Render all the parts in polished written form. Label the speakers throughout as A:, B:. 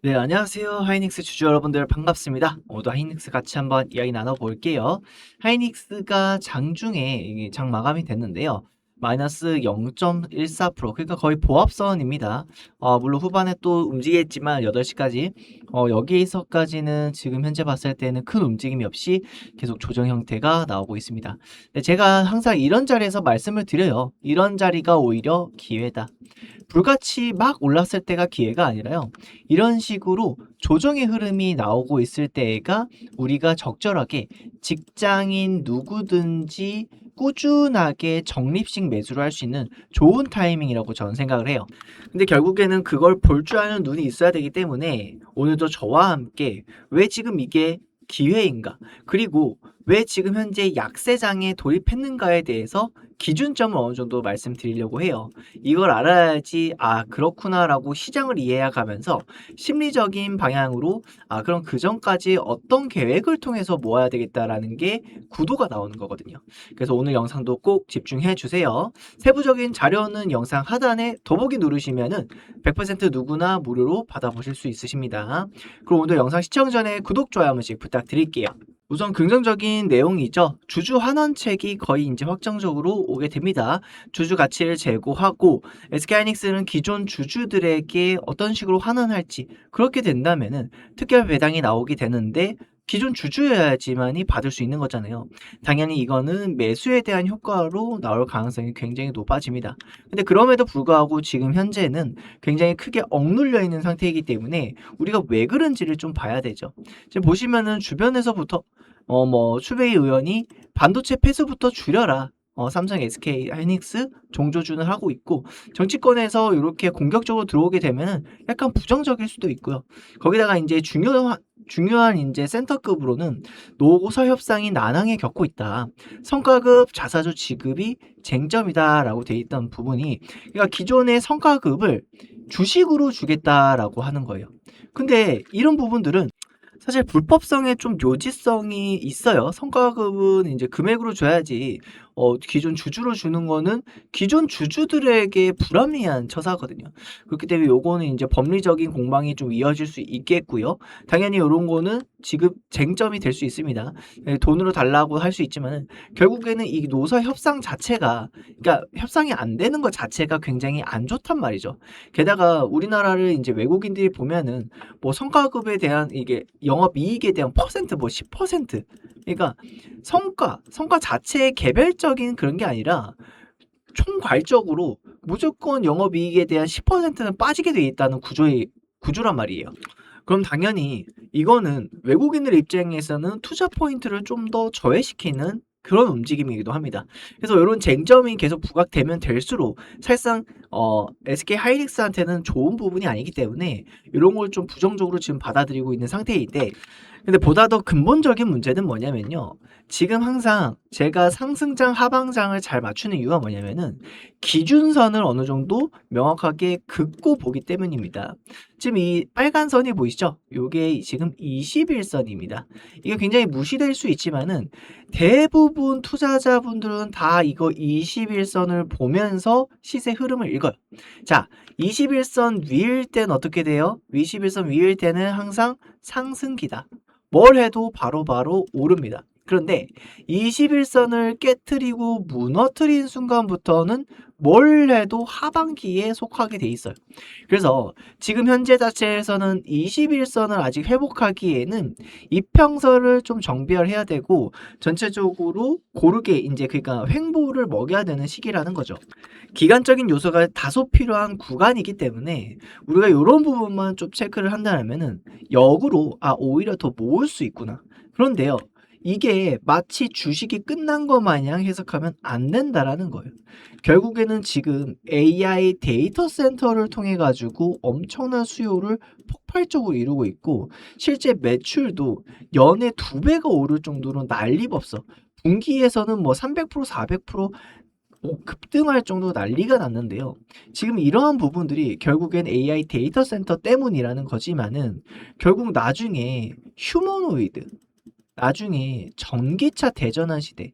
A: 네, 안녕하세요. 하이닉스 주주 여러분들 반갑습니다. 오늘도 하이닉스 같이 한번 이야기 나눠볼게요. 하이닉스가 장중에 이게 장 마감이 됐는데요. 마이너스 0.14%, 그러니까 거의 보합선입니다. 물론 후반에 또 움직였지만 8시까지 여기에서까지는 지금 현재 봤을 때는 큰 움직임이 없이 계속 조정 형태가 나오고 있습니다. 네, 제가 항상 이런 자리에서 말씀을 드려요. 이런 자리가 오히려 기회다. 불같이 막 올랐을 때가 기회가 아니라요. 이런 식으로 조정의 흐름이 나오고 있을 때가 우리가 적절하게 직장인 누구든지 꾸준하게 적립식 매수를 할 수 있는 좋은 타이밍이라고 저는 생각을 해요. 근데 결국에는 그걸 볼 줄 아는 눈이 있어야 되기 때문에 오늘도 저와 함께 왜 지금 이게 기회인가? 그리고 왜 지금 현재 약세장에 돌입했는가에 대해서 기준점을 어느 정도 말씀드리려고 해요. 이걸 알아야지 그렇구나라고 시장을 이해해가면서 심리적인 방향으로 그럼 그 전까지 어떤 계획을 통해서 모아야 되겠다라는 게 구도가 나오는 거거든요. 그래서 오늘 영상도 꼭 집중해 주세요. 세부적인 자료는 영상 하단에 더보기 누르시면은 100% 누구나 무료로 받아보실 수 있으십니다. 그럼 오늘 영상 시청 전에 구독, 좋아요 한 번씩 부탁드릴게요. 우선 긍정적인 내용이죠. 주주 환원책이 거의 이제 확정적으로 오게 됩니다. 주주 가치를 제고하고 SK하이닉스는 기존 주주들에게 어떤 식으로 환원할지 그렇게 된다면은 특별 배당이 나오게 되는데 기존 주주여야지만이 받을 수 있는 거잖아요. 당연히 이거는 매수에 대한 효과로 나올 가능성이 굉장히 높아집니다. 근데 그럼에도 불구하고 지금 현재는 굉장히 크게 억눌려 있는 상태이기 때문에 우리가 왜 그런지를 좀 봐야 되죠. 지금 보시면은 주변에서부터 추베이 의원이 반도체 폐수부터 줄여라. 삼성, SK, 하이닉스 종조준을 하고 있고 정치권에서 이렇게 공격적으로 들어오게 되면은 약간 부정적일 수도 있고요. 거기다가 이제 중요한 이제 센터급으로는 노고서 협상이 난항에 겪고 있다. 성과급 자사주 지급이 쟁점이다라고 돼 있던 부분이 그러니까 기존의 성과급을 주식으로 주겠다라고 하는 거예요. 근데 이런 부분들은 사실 불법성에 좀 요지성이 있어요. 성과급은 이제 금액으로 줘야지 기존 주주로 주는 거는 기존 주주들에게 불합리한 처사거든요. 그렇기 때문에 요거는 이제 법리적인 공방이 좀 이어질 수 있겠고요. 당연히 요런 거는 지급 쟁점이 될 수 있습니다. 돈으로 달라고 할 수 있지만은 결국에는 이 노사 협상 자체가 그러니까 협상이 안 되는 것 자체가 굉장히 안 좋단 말이죠. 게다가 우리나라를 이제 외국인들이 보면은 뭐 성과급에 대한 이게 영업이익에 대한 퍼센트 뭐 10% 그러니까 성과 자체의 개별적인 그런 게 아니라 총괄적으로 무조건 영업이익에 대한 10%는 빠지게 돼 있다는 구조란 말이에요. 그럼 당연히 이거는 외국인들 입장에서는 투자 포인트를 좀 더 저해시키는 그런 움직임이기도 합니다. 그래서 이런 쟁점이 계속 부각되면 될수록 사실상 SK 하이닉스한테는 좋은 부분이 아니기 때문에 이런 걸 좀 부정적으로 지금 받아들이고 있는 상태인데 근데 보다 더 근본적인 문제는 뭐냐면요. 지금 항상 제가 상승장, 하방장을 잘 맞추는 이유가 뭐냐면은 기준선을 어느 정도 명확하게 긋고 보기 때문입니다. 지금 이 빨간 선이 보이시죠? 요게 지금 21선입니다. 이게 굉장히 무시될 수 있지만은 대부분 투자자분들은 다 이거 21선을 보면서 시세 흐름을 읽어요. 자, 21선 위일 땐 어떻게 돼요? 21선 위일 때는 항상 상승기다. 뭘 해도 바로바로 오릅니다. 그런데 21선을 깨트리고 무너뜨린 순간부터는 뭘 해도 하반기에 속하게 돼 있어요. 그래서 지금 현재 자체에서는 21선을 아직 회복하기에는 이평선을 좀 정비해야 되고 전체적으로 고르게 이제 그러니까 횡보를 먹여야 되는 시기라는 거죠. 기간적인 요소가 다소 필요한 구간이기 때문에 우리가 이런 부분만 좀 체크를 한다면은 역으로 오히려 더 모을 수 있구나. 그런데요. 이게 마치 주식이 끝난 것 마냥 해석하면 안 된다라는 거예요. 결국에는 지금 AI 데이터 센터를 통해 가지고 엄청난 수요를 폭발적으로 이루고 있고 실제 매출도 연에 2배가 오를 정도로 난리법석. 분기에서는 뭐 300%, 400% 급등할 정도로 난리가 났는데요. 지금 이러한 부분들이 결국엔 AI 데이터 센터 때문이라는 거지만은 결국 나중에 휴머노이드, 나중에 전기차 대전환 시대,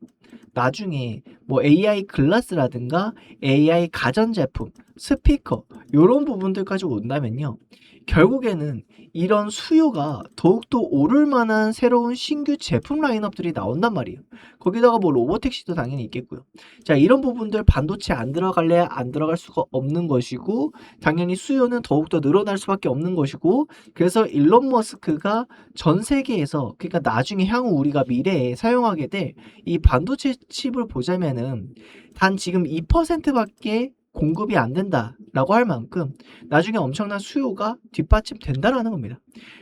A: 나중에 뭐 AI 글라스라든가 AI 가전제품, 스피커 요런 부분들까지 온다면요. 결국에는 이런 수요가 더욱더 오를 만한 새로운 신규 제품 라인업들이 나온단 말이에요. 거기다가 뭐 로보택시도 당연히 있겠고요. 자, 이런 부분들 반도체 안 들어갈래 안 들어갈 수가 없는 것이고 당연히 수요는 더욱더 늘어날 수밖에 없는 것이고 그래서 일론 머스크가 전 세계에서 그러니까 나중에 향후 우리가 미래에 사용하게 될 이 반도체 칩을 보자면은 단 지금 2%밖에 공급이 안 된다라고 할 만큼 나중에 엄청난 수요가 뒷받침된다라는 겁니다.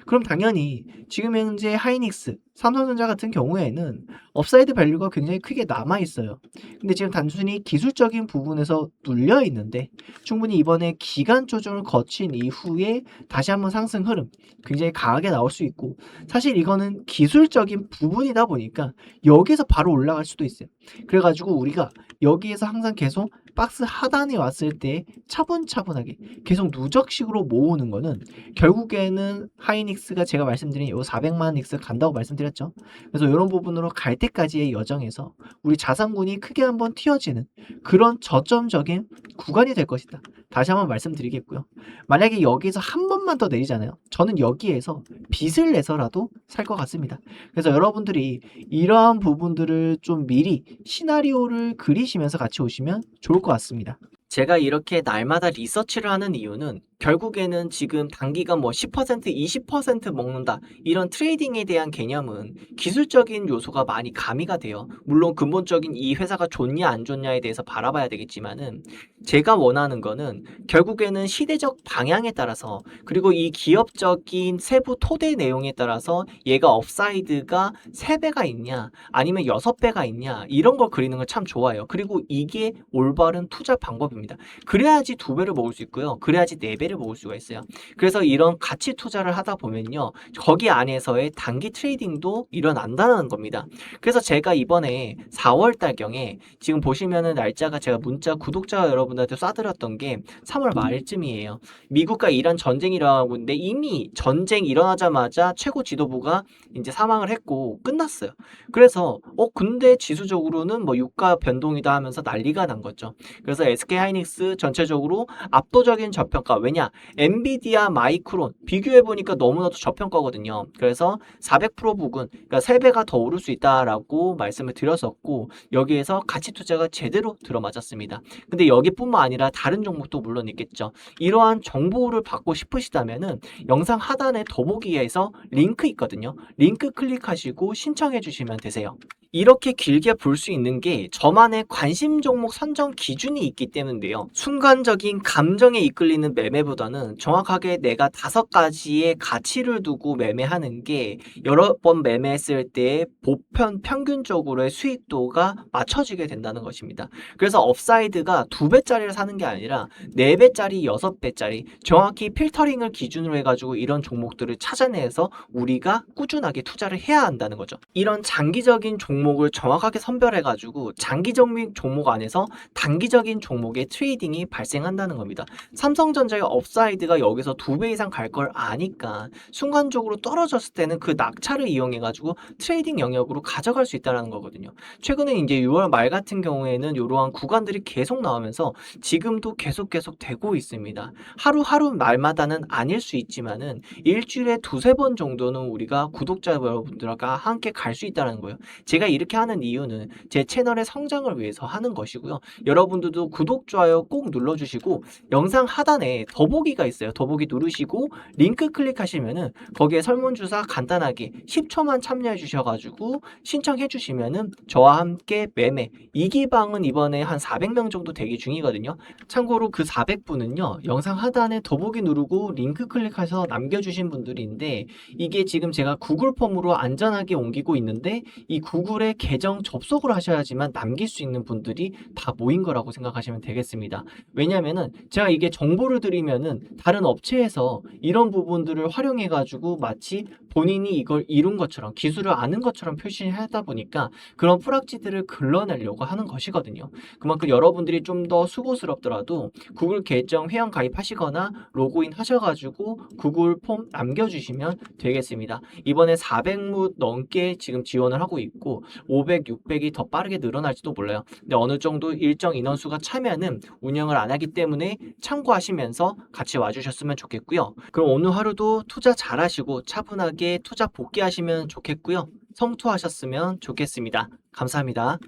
A: 그럼 당연히 지금 현재 하이닉스, 삼성전자 같은 경우에는 업사이드 밸류가 굉장히 크게 남아 있어요. 근데 지금 단순히 기술적인 부분에서 눌려 있는데 충분히 이번에 기간 조정을 거친 이후에 다시 한번 상승 흐름 굉장히 강하게 나올 수 있고 사실 이거는 기술적인 부분이다 보니까 여기에서 바로 올라갈 수도 있어요. 그래가지고 우리가 여기에서 항상 계속 박스 하단에 왔을 때 차분차분하게 계속 누적식으로 모으는 거는 결국에는 하이닉스가 제가 말씀드린 요 400만 닉스 간다고 말씀드렸죠. 그래서 이런 부분으로 갈 때까지의 여정에서 우리 자산군이 크게 한번 튀어지는 그런 저점적인 구간이 될 것이다. 다시 한번 말씀드리겠고요. 만약에 여기에서 한 번만 더 내리잖아요. 저는 여기에서 빚을 내서라도 살 것 같습니다. 그래서 여러분들이 이러한 부분들을 좀 미리 시나리오를 그리시면서 같이 오시면 좋을 것 같습니다. 제가 이렇게 날마다 리서치를 하는 이유는 결국에는 지금 단기간 뭐 10%, 20% 먹는다 이런 트레이딩에 대한 개념은 기술적인 요소가 많이 가미가 돼요. 물론 근본적인 이 회사가 좋냐 안 좋냐에 대해서 바라봐야 되겠지만은 제가 원하는 거는 결국에는 시대적 방향에 따라서 그리고 이 기업적인 세부 토대 내용에 따라서 얘가 업사이드가 3배가 있냐 아니면 6배가 있냐 이런 걸 그리는 걸 참 좋아해요. 그리고 이게 올바른 투자 방법입니다. 그래야지 2배를 먹을 수 있고요. 그래야지 4배를 먹을 수가 있어요. 그래서 이런 가치 투자를 하다 보면요. 거기 안에서의 단기 트레이딩도 일어난다는 겁니다. 그래서 제가 이번에 4월 달경에 지금 보시면은 날짜가 제가 문자 구독자 여러분들한테 쏴드렸던 게 3월 말쯤이에요. 미국과 이란 전쟁이 일어나고 있는데 이미 전쟁 일어나자마자 최고 지도부가 이제 사망을 했고 끝났어요. 그래서 근데 지수적으로는 뭐 유가 변동이다 하면서 난리가 난 거죠. 그래서 SK 하이닉스 전체적으로 압도적인 저평가. 왜냐? 엔비디아, 마이크론 비교해 보니까 너무나도 저평가거든요. 그래서 400% 부근, 그러니까 3배가 더 오를 수 있다라고 말씀을 드렸었고 여기에서 가치 투자가 제대로 들어맞았습니다. 근데 여기뿐만 아니라 다른 종목도 물론 있겠죠. 이러한 정보를 받고 싶으시다면은 영상 하단에 더보기에서 링크 있거든요. 링크 클릭하시고 신청해 주시면 되세요. 이렇게 길게 볼 수 있는 게 저만의 관심 종목 선정 기준이 있기 때문인데요. 순간적인 감정에 이끌리는 매매보다는 정확하게 내가 5가지의 가치를 두고 매매하는 게 여러 번 매매했을 때 보편 평균적으로의 수익도가 맞춰지게 된다는 것입니다. 그래서 업사이드가 2배짜리를 사는 게 아니라 4배짜리, 6배짜리 정확히 필터링을 기준으로 해가지고 이런 종목들을 찾아내서 우리가 꾸준하게 투자를 해야 한다는 거죠. 이런 장기적인 종목을 정확하게 선별해가지고 장기적인 종목 안에서 단기적인 종목의 트레이딩이 발생한다는 겁니다. 삼성전자의 업사이드가 여기서 2배 이상 갈 걸 아니까 순간적으로 떨어졌을 때는 그 낙차를 이용해가지고 트레이딩 영역으로 가져갈 수 있다는 거거든요. 최근에 이제 6월 말 같은 경우에는 이러한 구간들이 계속 나오면서 지금도 계속 되고 있습니다. 하루하루 날마다는 아닐 수 있지만은 일주일에 2-3번 정도는 우리가 구독자 여러분들과 함께 갈 수 있다는 거예요. 제가 이렇게 하는 이유는 제 채널의 성장을 위해서 하는 것이고요. 여러분들도 구독, 좋아요 꼭 눌러주시고 영상 하단에 더보기가 있어요. 더보기 누르시고 링크 클릭하시면은 거기에 설문조사 간단하게 10초만 참여해 주셔가지고 신청해 주시면은 저와 함께 매매 이기방은 이번에 한 400명 정도 대기 중이거든요. 참고로 그 400분은요. 영상 하단에 더보기 누르고 링크 클릭해서 남겨주신 분들인데 이게 지금 제가 구글 폼으로 안전하게 옮기고 있는데 이 구글에 계정 접속을 하셔야지만 남길 수 있는 분들이 다 모인 거라고 생각하시면 되겠습니다. 왜냐면은 제가 이게 정보를 드리면은 다른 업체에서 이런 부분들을 활용해 가지고 마치 본인이 이걸 이룬 것처럼 기술을 아는 것처럼 표시하다 보니까 그런 뿌락지들을 걸러내려고 하는 것이거든요. 그만큼 여러분들이 좀 더 수고스럽더라도 구글 계정 회원 가입하시거나 로그인 하셔가지고 구글 폼 남겨주시면 되겠습니다. 이번에 400무 넘게 지금 지원을 하고 있고 500, 600이 더 빠르게 늘어날지도 몰라요. 근데 어느 정도 일정 인원수가 참여하는 운영을 안 하기 때문에 참고하시면서 같이 와주셨으면 좋겠고요. 그럼 오늘 하루도 투자 잘하시고 차분하게 투자 복귀하시면 좋겠고요. 성투하셨으면 좋겠습니다. 감사합니다.